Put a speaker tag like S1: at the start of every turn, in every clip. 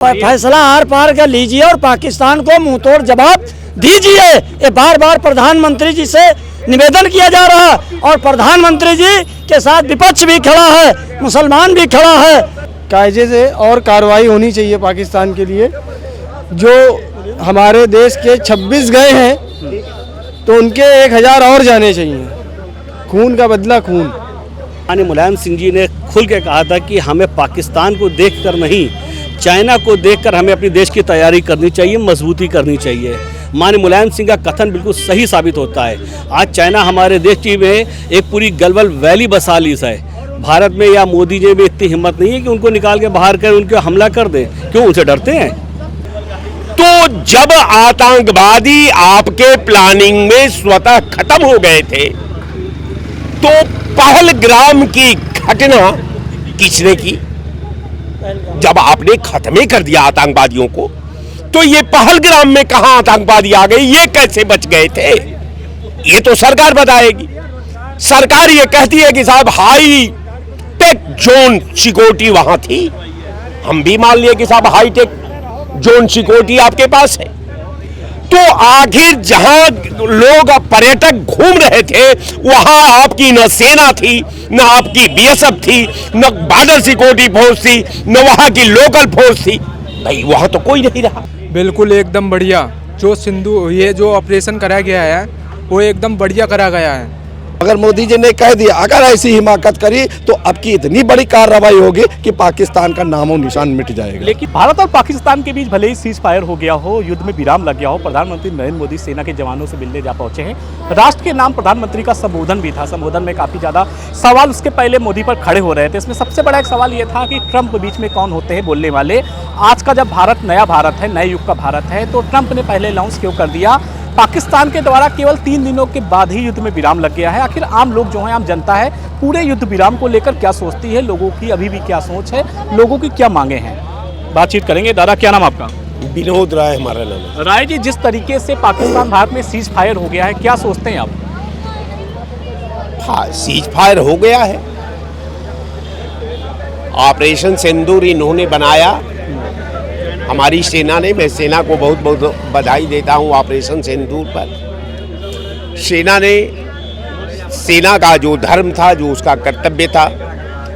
S1: फैसला आर पार का लीजिए और पाकिस्तान को मुंहतोड़ जवाब दीजिए। ये बार बार प्रधानमंत्री जी से निवेदन किया जा रहा है और प्रधानमंत्री जी के साथ विपक्ष भी खड़ा है, मुसलमान भी खड़ा है।
S2: कायदे से और कार्रवाई होनी चाहिए पाकिस्तान के लिए। जो हमारे देश के 26 गए हैं तो उनके 1000 और जाने चाहिए। खून का बदला खून।
S3: माननीय मुलायम सिंह जी ने खुल के कहा था कि हमें पाकिस्तान को देखकर नहीं, चाइना को देखकर हमें अपने देश की तैयारी करनी चाहिए, मजबूती करनी चाहिए। माननीय मुलायम सिंह का कथन बिल्कुल सही साबित होता है। आज चाइना हमारे देश में एक पूरी गलवान वैली बसा ली है। भारत में या मोदी जी में इतनी हिम्मत नहीं है कि उनको निकाल के बाहर कर उनके हमला कर दें। क्यों? उनसे डरते हैं।
S4: तो जब आतंकवादी आपके प्लानिंग में स्वतः खत्म हो गए थे तो पहलगाम की घटना किसने की? जब आपने खत्म कर दिया आतंकवादियों को तो ये पहलगाम में कहां आतंकवादी आ गए, ये कैसे बच गए थे? ये तो सरकार बताएगी। सरकार ये कहती है कि साहब हाई टेक जोन सिक्योरिटी वहां थी। हम भी मान लिए कि साहब हाई टेक जोन सिक्योरिटी आपके पास है। तो आखिर जहां लोग पर्यटक घूम रहे थे वहां आपकी न सेना थी, न आपकी बीएसएफ थी, न बॉर्डर सिक्योरिटी फोर्स थी, न वहां की लोकल फोर्स थी। भाई वहां तो कोई नहीं रहा।
S5: बिल्कुल एकदम बढ़िया। जो ये जो ऑपरेशन कराया गया है वो एकदम बढ़िया करा गया है।
S6: अगर मोदी जी ने कह दिया, अगर ऐसी हिमाकत करी तो अब की इतनी बड़ी कार्रवाई होगी कि पाकिस्तान का नामो निशान मिट जाएगा।
S7: लेकिन भारत और पाकिस्तान के बीच भले ही सीज फायर हो गया हो, युद्ध में विराम लग गया हो, प्रधानमंत्री नरेंद्र मोदी सेना के जवानों से मिलने जा पहुंचे हैं। राष्ट्र के नाम प्रधानमंत्री का संबोधन भी था। संबोधन में काफी ज्यादा सवाल उसके पहले मोदी पर खड़े हो रहे थे। इसमें सबसे बड़ा एक सवाल यह था कि ट्रंप बीच में कौन होते हैं बोलने वाले। आज का जब भारत नया भारत है, नए युग का भारत है, तो ट्रंप ने पहले अनाउंस क्यों कर दिया? पाकिस्तान के द्वारा केवल 3 दिनों के बाद ही युद्ध में विराम लग गया है। आखिर आम लोग जो है, आम जनता है, पूरे युद्ध विराम को लेकर क्या सोचती है? लोगों की अभी भी क्या सोच है? लोगों की क्या मांगे हैं? बातचीत करेंगे। दादा, क्या नाम आपका?
S4: विनोद राय हमारा नाम है।
S7: राय जी, जिस तरीके से पाकिस्तान भारत में सीज फायर हो गया है, क्या सोचते हैं आप?
S4: सीज फायर हो गया है। ऑपरेशन सिंदूर इन्होंने बनाया, हमारी सेना ने। मैं सेना को बहुत बहुत बधाई देता हूं ऑपरेशन सिंदूर पर। सेना का जो धर्म था, जो उसका कर्तव्य था,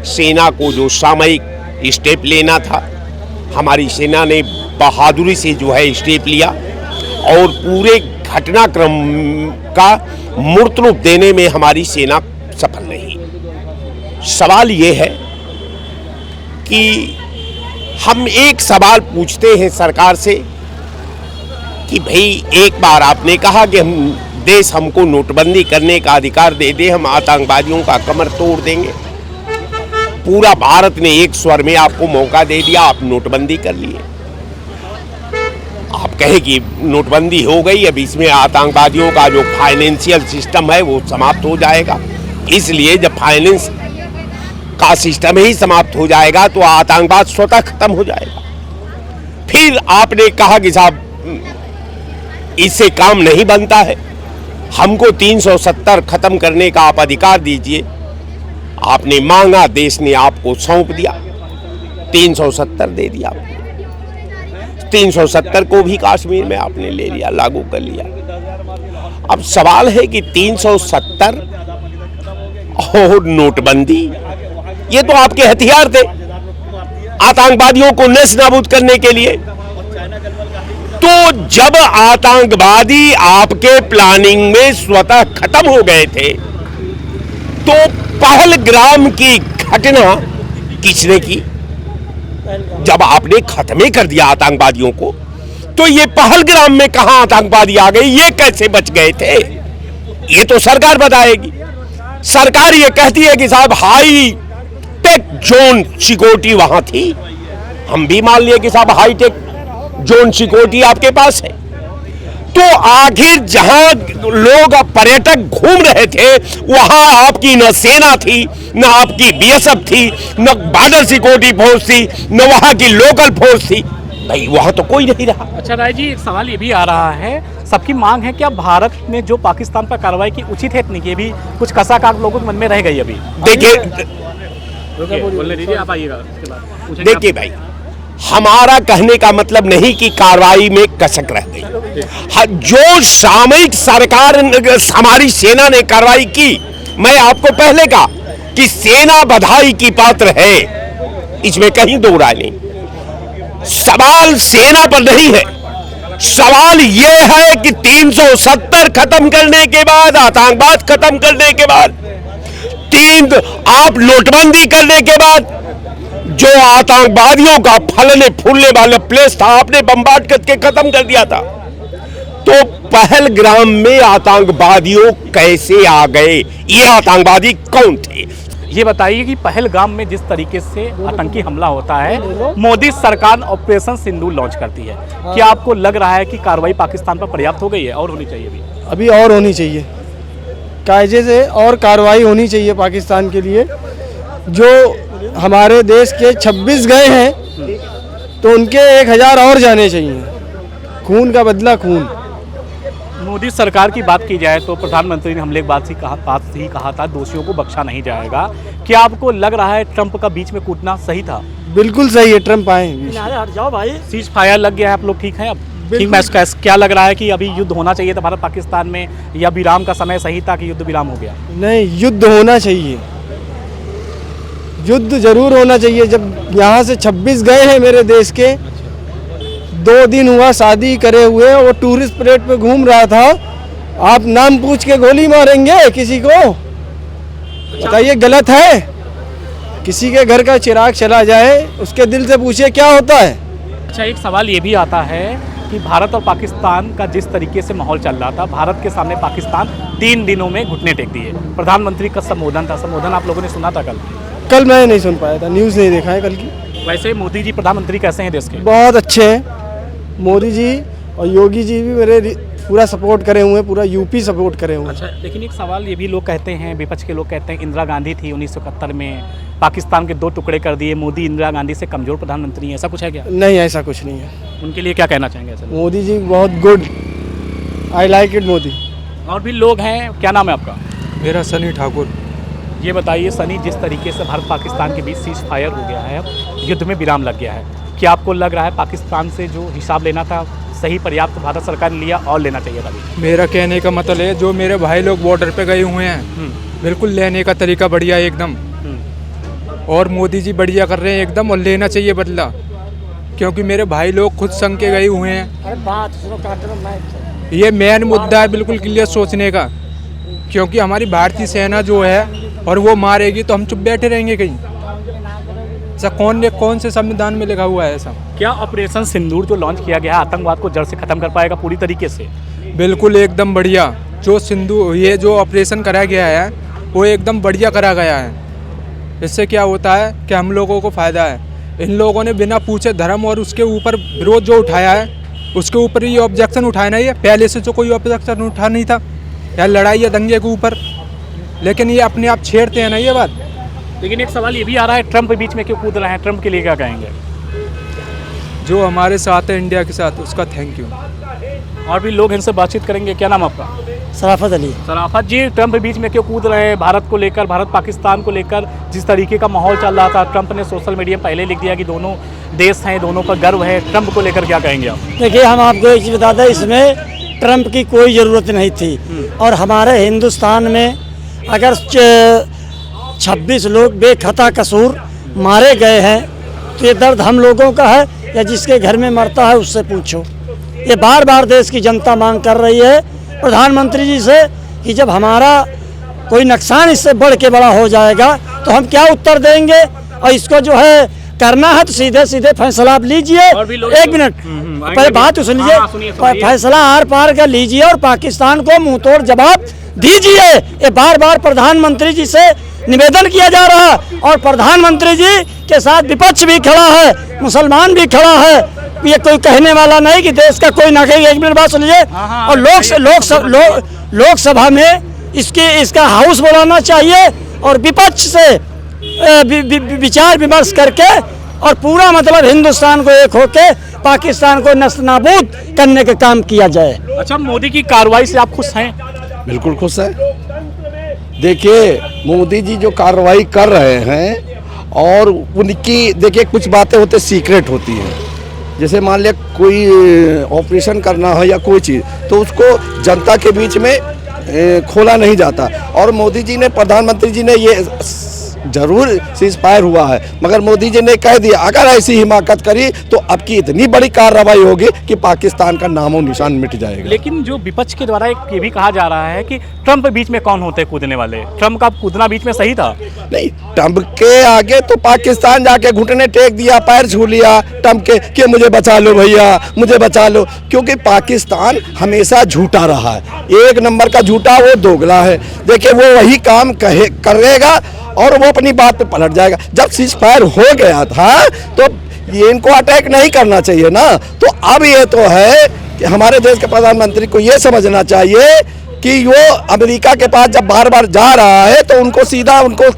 S4: सेना को जो सामयिक स्टेप लेना था, हमारी सेना ने बहादुरी से जो है स्टेप लिया और पूरे घटनाक्रम का मूर्त रूप देने में हमारी सेना सफल रही। सवाल ये है कि हम एक सवाल पूछते हैं सरकार से कि भाई, एक बार आपने कहा कि देश हमको नोटबंदी करने का अधिकार दे दे, हम आतंकवादियों का कमर तोड़ देंगे। पूरा भारत ने एक स्वर में आपको मौका दे दिया, आप नोटबंदी कर लिए। आप कहे कि नोटबंदी हो गई, अब इसमें आतंकवादियों का जो फाइनेंशियल सिस्टम है वो समाप्त हो जाएगा। इसलिए जब फाइनेंस का सिस्टम ही समाप्त हो जाएगा तो आतंकवाद स्वतः खत्म हो जाएगा। फिर आपने कहा कि साहब इससे काम नहीं बनता है, हमको 370 खत्म करने का आप अधिकार दीजिए। आपने मांगा, देश ने आपको सौंप दिया, 370 दे दिया। 370 को भी कश्मीर में आपने ले लिया, लागू कर लिया। अब सवाल है कि 370 और नोटबंदी, ये तो आपके हथियार थे आतंकवादियों को नष्ट नाबूद करने के लिए। तो जब आतंकवादी आपके प्लानिंग में स्वतः खत्म हो गए थे तो पहलगाम की घटना किसने की? जब आपने खत्म कर दिया आतंकवादियों को तो ये पहलगाम में कहां आतंकवादी आ गए, ये कैसे बच गए थे? ये तो सरकार बताएगी। सरकार ये कहती है कि साहब हाई टेक जोन सिक्योरिटी वहां थी। हम भी मान लिए कि साहब हाई टेक जोन सिक्योरिटी आपके पास है। तो आखिर जहां लोग पर्यटक घूम रहे थे वहां आपकी न सेना थी, न आपकी बीएसएफ थी, न बॉर्डर सिक्योरिटी फोर्स थी, न वहां की लोकल फोर्स थी। भाई वहां तो कोई नहीं रहा।
S7: अच्छा राय जी, एक सवाल ये भी आ रहा है, सबकी मांग है कि अब भारत ने जो पाकिस्तान पर कार्रवाई की उचित है नहीं की, भी कुछ कसाकाग लोगों के मन में रह गई। अभी
S4: देखिए
S7: बोलने दीजिए, आप आइएगा।
S4: देखिए भाई, हमारा कहने का मतलब नहीं कि कार्रवाई में कसक रह गई। जो सामयिक सरकार हमारी सेना ने कार्रवाई की, मैं आपको पहले कहा कि सेना बधाई की पात्र है, इसमें कहीं दो राय नहीं। सवाल सेना पर नहीं है, सवाल यह है कि 370 खत्म करने के बाद, आतंकवाद खत्म करने के बाद, आप नोटबंदी करने के बाद जो आतंकवादियों का फलने फूलने वाला प्लेस था, आपने बम्बार्ड करके खत्म कर दिया था। तो पहलगाम में आतंकवादियों कैसे आ गए? ये आतंकवादी कौन थे?
S7: ये बताइए कि पहलगाम में जिस तरीके से आतंकी हमला होता है, मोदी सरकार ऑपरेशन सिंदूर लॉन्च करती है, क्या आपको लग रहा है कि कार्रवाई पाकिस्तान पर पर्याप्त हो गई है और होनी चाहिए?
S2: अभी और होनी चाहिए, कायदे से और कार्रवाई होनी चाहिए पाकिस्तान के लिए। जो हमारे देश के 26 गए हैं तो उनके 1000 और जाने चाहिए। खून का बदला खून।
S7: मोदी सरकार की बात की जाए तो प्रधानमंत्री ने हमले के बाद ही कहा था दोषियों को बख्शा नहीं जाएगा। क्या आपको लग रहा है ट्रंप का बीच में कूदना सही था?
S2: बिल्कुल सही है, ट्रंप आए।
S1: हट जाओ भाई।
S7: सीज फायर लग गया है, आप लोग ठीक हैं अब? ठीक मैं क्या लग रहा है कि अभी युद्ध होना चाहिए था भारत पाकिस्तान में, या विराम का समय सही था कि युद्ध विराम हो गया?
S2: नहीं, युद्ध होना चाहिए, युद्ध जरूर होना चाहिए। जब यहाँ से 26 गए हैं मेरे देश के, 2 दिन हुआ शादी करे हुए, वो टूरिस्ट प्लेस पे घूम रहा था, आप नाम पूछ के गोली मारेंगे किसी को? बताइए, गलत है? किसी के घर का चिराग चला जाए, उसके दिल से पूछिए क्या होता है।
S7: अच्छा, एक सवाल ये भी आता है कि भारत और पाकिस्तान का जिस तरीके से माहौल चल रहा था, भारत के सामने पाकिस्तान 3 दिनों में घुटने टेक दिए। प्रधानमंत्री का संबोधन था, संबोधन आप लोगों ने सुना था
S2: कल मैं नहीं सुन पाया था, न्यूज़ नहीं देखा है कल की।
S7: वैसे मोदी जी प्रधानमंत्री कैसे हैं देश के?
S2: बहुत अच्छे हैं मोदी जी, और योगी जी भी मेरे पूरा सपोर्ट करे हुए हैं, पूरा यूपी सपोर्ट करे हुए हैं।
S7: अच्छा, लेकिन एक सवाल ये भी लोग कहते हैं, विपक्ष के लोग कहते हैं, इंदिरा गांधी थी 1971 में, पाकिस्तान के 2 टुकड़े कर दिए, मोदी इंदिरा गांधी से कमजोर प्रधानमंत्री है, ऐसा कुछ है क्या?
S2: नहीं, ऐसा कुछ नहीं है।
S7: उनके लिए क्या कहना चाहेंगे? ऐसा
S2: मोदी जी बहुत good, I like it Modi.
S7: और भी लोग हैं, क्या नाम है आपका?
S5: मेरा सनी ठाकुर।
S7: ये बताइए सनी, जिस तरीके से भारत पाकिस्तान के बीच सीज फायर हो गया है, युद्ध में विराम लग गया है, क्या आपको लग रहा है पाकिस्तान से जो हिसाब लेना था सही पर्याप्त भारत सरकार ने लिया और लेना चाहिए था?
S5: मेरा कहने का मतलब है, जो मेरे भाई लोग बॉर्डर पे गए हुए हैं, बिल्कुल लेने का तरीका बढ़िया है एकदम, और मोदी जी बढ़िया कर रहे हैं एकदम, और लेना चाहिए बदला, क्योंकि मेरे भाई लोग खुद संग के गए हुए हैं। ये मेन मुद्दा है बिल्कुल क्लियर सोचने का, क्योंकि हमारी भारतीय सेना जो है और वो मारेगी तो हम चुप बैठे रहेंगे कहीं? ऐसा कौन से संविधान में लिखा हुआ है ऐसा?
S7: क्या ऑपरेशन सिंदूर जो लॉन्च किया गया है आतंकवाद को जड़ से खत्म कर पाएगा पूरी तरीके से?
S5: बिल्कुल एकदम बढ़िया। ये जो ऑपरेशन कराया गया है वो एकदम बढ़िया करा गया है। इससे क्या होता है कि हम लोगों को फ़ायदा है। इन लोगों ने बिना पूछे धर्म और उसके ऊपर विरोध जो उठाया है, उसके ऊपर ये ऑब्जेक्शन उठाना ही है। पहले से तो कोई ऑब्जेक्शन उठा नहीं था, या लड़ाई या दंगे के ऊपर, लेकिन ये अपने आप छेड़ते हैं ना ये बात।
S7: लेकिन एक सवाल ये भी आ रहा है, ट्रंप बीच में क्यों कूद रहे हैं? ट्रंप के लिए क्या कहेंगे?
S5: जो हमारे साथ है इंडिया के साथ, उसका थैंक यू।
S7: और भी लोग इनसे बातचीत करेंगे। क्या नाम आपका?
S1: सराफत अली।
S7: सराफत जी, ट्रंप बीच में क्यों कूद रहे हैं भारत को लेकर, भारत पाकिस्तान को लेकर जिस तरीके का माहौल चल रहा था? ट्रंप ने सोशल मीडिया में पहले लिख दिया कि दोनों देश हैं, दोनों पर गर्व है। ट्रंप को लेकर क्या कहेंगे आप?
S1: देखिए, हम आपको एक चीज़ बता दें, इसमें ट्रंप की कोई ज़रूरत नहीं थी। और हमारे हिंदुस्तान में अगर 26 लोग बेखता कसूर मारे गए हैं तो ये दर्द हम लोगों का है या जिसके घर में मरता है उससे पूछो। ये बार बार देश की जनता मांग कर रही है प्रधानमंत्री जी से कि जब हमारा कोई नुकसान इससे बढ़ के बड़ा हो जाएगा तो हम क्या उत्तर देंगे, और इसको जो है करना है तो सीधे सीधे फैसला आप लीजिए। एक मिनट पहले बात सुन लीजिए, फैसला आर पार का लीजिए और पाकिस्तान को मुंह तोड़ जवाब दीजिए। ये बार बार प्रधानमंत्री जी से निवेदन किया जा रहा है, और प्रधानमंत्री जी के साथ विपक्ष भी खड़ा है, मुसलमान भी खड़ा है। ये कोई कहने वाला नहीं कि देश का कोई ना कहे। एक मिनट बात सुनिए, और लोकसभा में इसका हाउस बुलाना चाहिए और विपक्ष से विचार विमर्श करके और पूरा मतलब हिंदुस्तान को एक होके पाकिस्तान को नस्तनाबूद करने का काम किया जाए।
S7: अच्छा, मोदी की कार्रवाई से आप खुश हैं?
S6: बिल्कुल खुश है। देखिए, मोदी जी जो कार्रवाई कर रहे हैं और उनकी देखिए कुछ बातें होते सीक्रेट होती हैं। जैसे मान लिया कोई ऑपरेशन करना हो या कोई चीज़, तो उसको जनता के बीच में खोला नहीं जाता। और मोदी जी ने, प्रधानमंत्री जी ने ये जरूर सीज फायर हुआ है, मगर मोदी जी ने कह दिया अगर ऐसी हिमाकत करी तो अब की इतनी बड़ी कार्रवाई होगी कि पाकिस्तान का नामो निशान मिट जाएगा।
S7: लेकिन जो विपक्ष के द्वारा एक ये भी कहा जा रहा है कि ट्रंप बीच में कौन होते कूदने वाले, ट्रंप का कूदना बीच में सही था।
S6: नहीं, ट्रंप के आगे तो पाकिस्तान जाके घुटने टेक दिया, पैर छू लिया ट्रंप के कि मुझे बचा लो भैया, मुझे बचा लो, क्योंकि पाकिस्तान हमेशा झूठा रहा है, एक नंबर का झूठा, वो दोगला है। देखिए वो वही काम करेगा और वो अपनी बात पे पलट जाएगा। जब सीज फायर हो गया था तो ये इनको अटैक नहीं करना चाहिए ना। तो अब ये तो है कि हमारे देश के प्रधानमंत्री को ये समझना चाहिए कि वो अमेरिका के पास जब बार बार जा रहा है तो उनको सीधा, उनको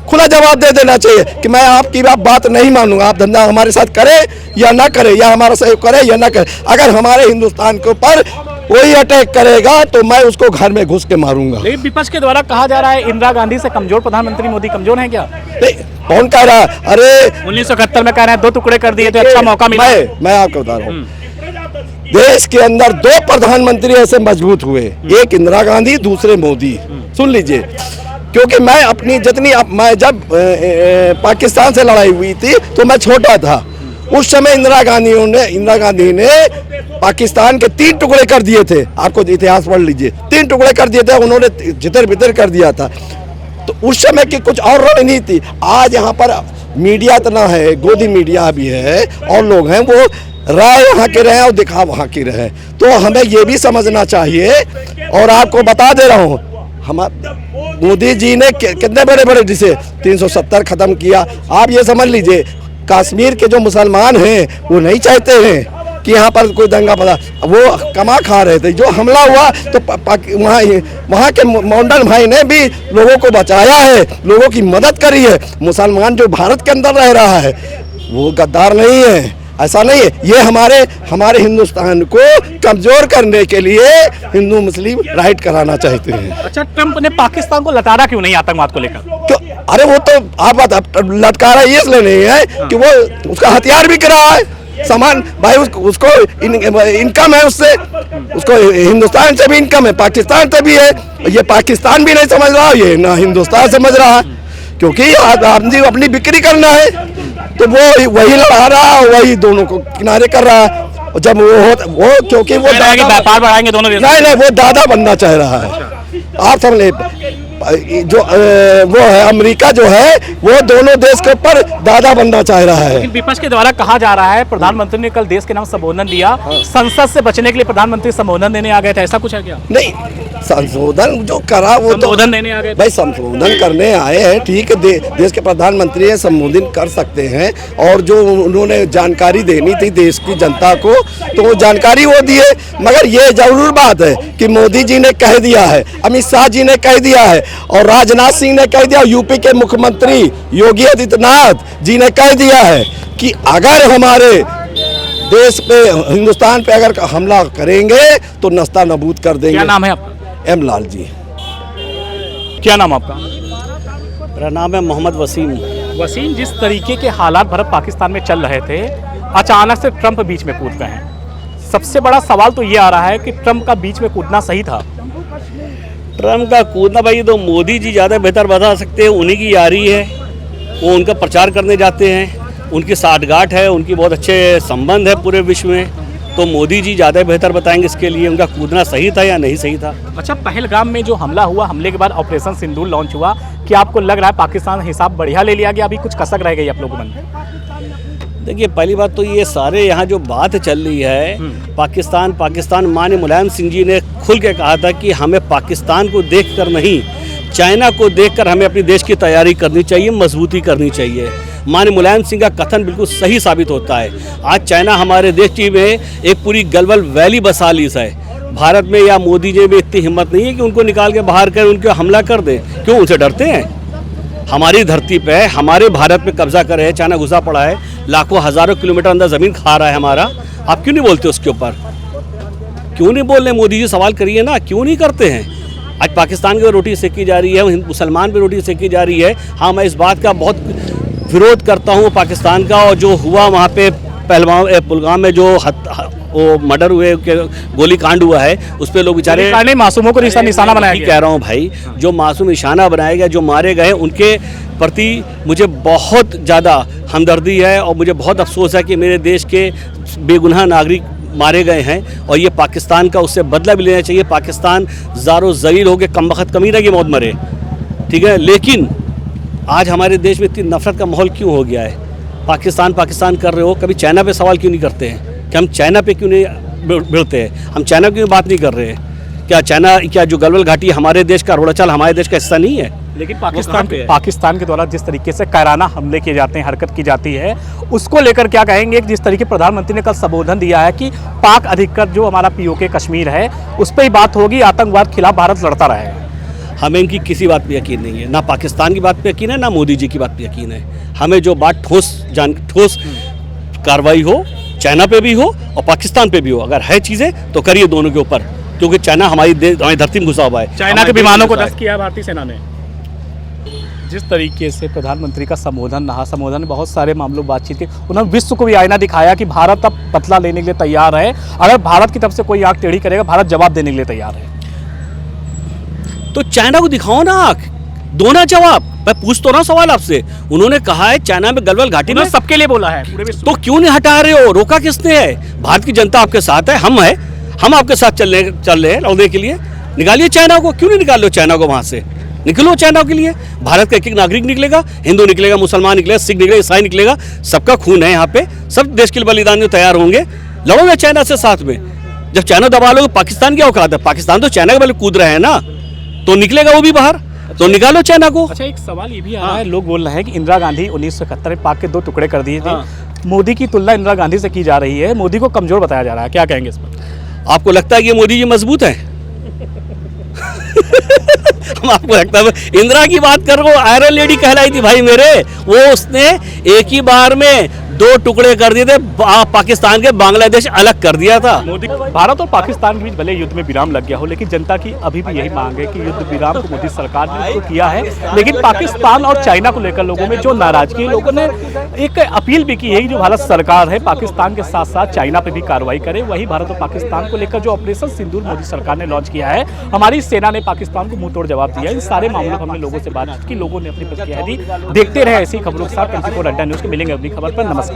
S6: खुला जवाब दे देना चाहिए कि मैं आपकी बात नहीं मानूंगा, आप धंधा हमारे साथ करें या ना करें, या हमारा सहयोग करें या ना करें। अगर हमारे हिंदुस्तान के ऊपर कोई अटैक करेगा तो मैं उसको घर में घुस के मारूंगा।
S7: लेकिन विपक्ष के द्वारा कहा जा रहा है इंदिरा गांधी से कमजोर प्रधानमंत्री मोदी कमजोर हैं क्या?
S6: नहीं, कौन कह रहा है? अरे
S7: 1971 में कह रहे हैं 2 टुकड़े कर दिए तो अच्छा मौका मिला।
S6: मैं आपको बता रहा हूँ, देश के अंदर 2 प्रधानमंत्री ऐसे मजबूत हुए, एक इंदिरा गांधी, दूसरे मोदी। सुन लीजिए, क्योंकि मैं अपनी मैं जब पाकिस्तान से लड़ाई हुई थी तो मैं छोटा था। उस समय इंदिरा गांधी ने पाकिस्तान के 3 टुकड़े कर दिए थे। आपको इतिहास पढ़ लीजिए, 3 टुकड़े कर दिए थे, उन्होंने जितर बितर कर दिया था। तो उस समय की कुछ और रणनीति थी। आज यहाँ पर मीडिया इतना है, गोदी मीडिया भी है और लोग हैं, वो राय वहाँ के रहे और दिखा वहाँ की रहे। तो हमें ये भी समझना चाहिए। और आपको बता दे रहा हूँ, मोदी जी ने कितने बड़े बड़े जिसे 370 खत्म किया। आप ये समझ लीजिए, कश्मीर के जो मुसलमान हैं वो नहीं चाहते हैं कि यहाँ पर कोई दंगा फसा, वो कमा खा रहे थे। जो हमला हुआ तो वहाँ के मॉडल भाई ने भी लोगों को बचाया है, लोगों की मदद करी है। मुसलमान जो भारत के अंदर रह रहा है वो गद्दार नहीं है, ऐसा नहीं है। ये हमारे हिंदुस्तान को कमजोर करने के लिए हिंदू मुस्लिम राइट कराना चाहते हैं।
S7: अच्छा, ट्रंप ने पाकिस्तान को लताड़ा क्यों नहीं आतंकवाद को लेकर?
S6: क्यों? अरे वो तो आप लटकारा ये इसलिए नहीं है कि वो उसका हथियार भी गिरा है, सामान भाई उसको इनकम है उससे, उसको हिंदुस्तान से भी इनकम है, पाकिस्तान से भी है। ये पाकिस्तान भी नहीं समझ रहा, ये ना हिंदुस्तान समझ रहा है, क्योंकि आदमी अपनी बिक्री करना है तो वो वही लड़ा रहा है, वही दोनों को किनारे कर रहा है। जब वो क्योंकि वो
S7: व्यापार बढ़ाएंगे दोनों देश।
S6: नहीं, वो दादा बनना चाह रहा है। आप समझ ले, जो वो है अमेरिका जो है वो दोनों देश के ऊपर दादा बनना चाह रहा है।
S7: लेकिन विपक्ष के द्वारा कहा जा रहा है प्रधानमंत्री ने कल देश के नाम संबोधन दिया, संसद से बचने के लिए प्रधानमंत्री संबोधन देने आ गए थे, ऐसा कुछ है क्या?
S6: नहीं, संशोधन जो करा वो
S7: संबोधन देने आ गए
S6: भाई, संशोधन करने आए हैं, ठीक है, देश के प्रधानमंत्री है, संबोधन कर सकते हैं। और जो उन्होंने जानकारी देनी थी देश की जनता को तो वो जानकारी वो दिए। मगर ये जरूर बात है कि मोदी जी ने कह दिया है, अमित शाह जी ने कह दिया है और राजनाथ सिंह ने कह दिया, यूपी के मुख्यमंत्री योगी आदित्यनाथ जी ने कह दिया है कि अगर हमारे देश पे, हिंदुस्तान पे अगर हमला करेंगे तो नस्ता नबूद कर देंगे।
S7: क्या नाम है आपका?
S6: एम लाल जी।
S7: क्या नाम आपका?
S3: मेरा नाम है मोहम्मद वसीम।
S7: वसीम, जिस तरीके के हालात भारत पाकिस्तान में चल रहे थे, अचानक से ट्रंप बीच में कूद गए हैं। सबसे बड़ा सवाल तो ये आ रहा है कि ट्रंप का बीच में कूदना सही था?
S3: ट्रंप का कूदना भाई तो मोदी जी ज़्यादा बेहतर बता सकते हैं, उन्हीं की यारी है, वो उनका प्रचार करने जाते हैं, उनकी साठगांठ है, उनकी बहुत अच्छे संबंध है पूरे विश्व में, तो मोदी जी ज़्यादा बेहतर बताएंगे इसके लिए उनका कूदना सही था या नहीं सही था।
S7: अच्छा, पहलगाम में जो हमला हुआ, हमले के बाद ऑपरेशन सिंदूर लॉन्च हुआ, क्या आपको लग रहा है पाकिस्तान हिसाब बढ़िया ले लिया गया, अभी कुछ कसक रह गई आप लोगों को मन में?
S3: देखिए, पहली बात तो ये सारे यहाँ जो बात चल रही है पाकिस्तान, माननीय मुलायम सिंह जी ने खुल के कहा था कि हमें पाकिस्तान को देखकर नहीं, चाइना को देखकर हमें अपनी देश की तैयारी करनी चाहिए, मजबूती करनी चाहिए। माननीय मुलायम सिंह का कथन बिल्कुल सही साबित होता है। आज चाइना हमारे देश में एक पूरी गलवान वैली बसा ली है। भारत में या मोदी जी में इतनी हिम्मत नहीं है कि उनको निकाल के बाहर कर उनके हमला कर दें। क्यों? उनसे डरते हैं। हमारी धरती पे, हमारे भारत पे कब्जा करे है, चाइना घुसा पड़ा है, लाखों हज़ारों किलोमीटर अंदर ज़मीन खा रहा है हमारा। आप क्यों नहीं बोलते उसके ऊपर? क्यों नहीं बोल रहे? मोदी जी सवाल करिए ना, क्यों नहीं करते हैं? आज पाकिस्तान की रोटी सेकी जा रही है, मुसलमान भी रोटी सेकी जा रही है। हाँ, मैं इस बात का बहुत विरोध करता हूँ पाकिस्तान का। और जो हुआ वहाँ पे पुलवामा में जो वो मर्डर हुए, गोली कांड हुआ है, उस पर लोग बेचारे
S7: मासूमों को निशाना बनाया गया।
S3: कह रहा हूँ भाई, जो मासूम निशाना बनाया गया, जो मारे गए, उनके प्रति मुझे बहुत ज़्यादा हमदर्दी है और मुझे बहुत अफसोस है कि मेरे देश के बेगुनाह नागरिक मारे गए हैं और ये पाकिस्तान का उससे बदला भी लेना चाहिए। पाकिस्तान ज़ारो ज़लील हो के कमबख्त कमीना की मौत मरे, ठीक है। लेकिन आज हमारे देश में इतनी नफरत का माहौल क्यों हो गया है? पाकिस्तान पाकिस्तान कर रहे हो, कभी चाइना पे सवाल क्यों नहीं करते हैं कि हम चाइना पे क्यों नहीं भिड़ते हैं? हम चाइना की बात नहीं कर रहे हैं। क्या चाइना, क्या जो गलवान घाटी हमारे देश का, अरुणाचल हमारे देश का हिस्सा नहीं है?
S7: लेकिन पाकिस्तान के द्वारा जिस तरीके से कायराना हमले किए जाते हैं, हरकत की जाती है, उसको लेकर क्या कहेंगे? जिस तरीके प्रधानमंत्री ने कल संबोधन दिया है कि पाक अधिकृत जो हमारा पीओके कश्मीर है उस पर ही बात होगी, आतंकवाद खिलाफ भारत लड़ता रहेगा।
S3: हमें इनकी किसी बात पे यकीन नहीं है, ना पाकिस्तान की बात पे यकीन है, ना मोदी जी की बात पे यकीन है। हमें जो बात ठोस कार्रवाई हो, चाइना पे भी हो और पाकिस्तान पे भी हो, अगर है चीज़ें तो करिए दोनों के ऊपर, क्योंकि चाइना हमारी धरती में घुसा हुआ है।
S7: चाइना के विमानों को ध्वस्त किया भारतीय सेना ने। जिस तरीके से प्रधानमंत्री का संबोधन रहा, संबोधन में बहुत सारे मामलों बातचीत की, उन्होंने विश्व को भी आईना दिखाया कि भारत अब बदला लेने के लिए तैयार है। अगर भारत की तरफ से कोई आंख टेढ़ी करेगा, भारत जवाब देने के लिए तैयार है।
S3: तो चाइना को दिखाओ ना आंख, दो ना जवाब। मैं पूछ तो रहा हूं सवाल आपसे। उन्होंने कहा है चाइना में गलवान घाटी में
S7: सबके लिए बोला है, पूरे विश्व।
S3: तो क्यों नहीं हटा रहे हो? रोका किसने है? भारत की जनता आपके साथ है, हम आपके साथ चल रहे हैं लड़ने के लिए। निकालिए चाइना को, क्यों नहीं निकाल लो चाइना को? वहां से निकलो चाइना के लिए। भारत का एक नागरिक निकलेगा, हिंदू निकलेगा, मुसलमान निकलेगा, सिख निकलेगा, ईसाई निकलेगा, सबका खून है यहाँ पे, सब देश के लिए बलिदान जो तैयार होंगे। लड़ोगे चाइना से साथ में। जब चाइना दबा लोगे, पाकिस्तान क्या औकात है? पाकिस्तान तो चाइना के बल कूद रहे हैं ना, तो निकलेगा वो भी बाहर, तो निकालो चाइना को।
S7: अच्छा, एक सवाल ये भी आ रहा है, लोग बोल रहे हैं कि इंदिरा गांधी 1971 में पाक के 2 टुकड़े कर दिए थे। मोदी की तुलना इंदिरा गांधी से की जा रही है, मोदी को कमजोर बताया जा रहा है, क्या कहेंगे इस पर?
S3: आपको लगता है कि मोदी जी मजबूत है? हम आपको लगता है? इंदिरा की बात कर, वो आयरन लेडी कहलाई थी भाई मेरे, वो उसने एक ही बार में 2 टुकड़े कर दिए थे, पाकिस्तान के बांग्लादेश अलग कर दिया था।
S7: मोदी, भारत और पाकिस्तान के बीच भले युद्ध में विराम लग गया हो, लेकिन जनता की अभी भी यही मांग है कि युद्ध विराम को मोदी सरकार ने तो किया है, लेकिन पाकिस्तान और चाइना को लेकर लोगों में जो नाराजगी, लोगों ने एक अपील भी की है, जो भारत सरकार है पाकिस्तान के साथ साथ चाइना पे भी कार्रवाई करे। वही भारत और पाकिस्तान को लेकर जो ऑपरेशन सिंदूर मोदी सरकार ने लॉन्च किया है, हमारी सेना ने पाकिस्तान को मुंह तोड़ जवाब दिया। इन सारे मामलों पर हमने लोगों से बात की, लोगों ने अपनी प्रतिक्रिया दी। देखते रहे ऐसी खबरों के साथ 24 अड्डा न्यूज़ के, मिलेंगे अपनी खबर पर। नमस्कार।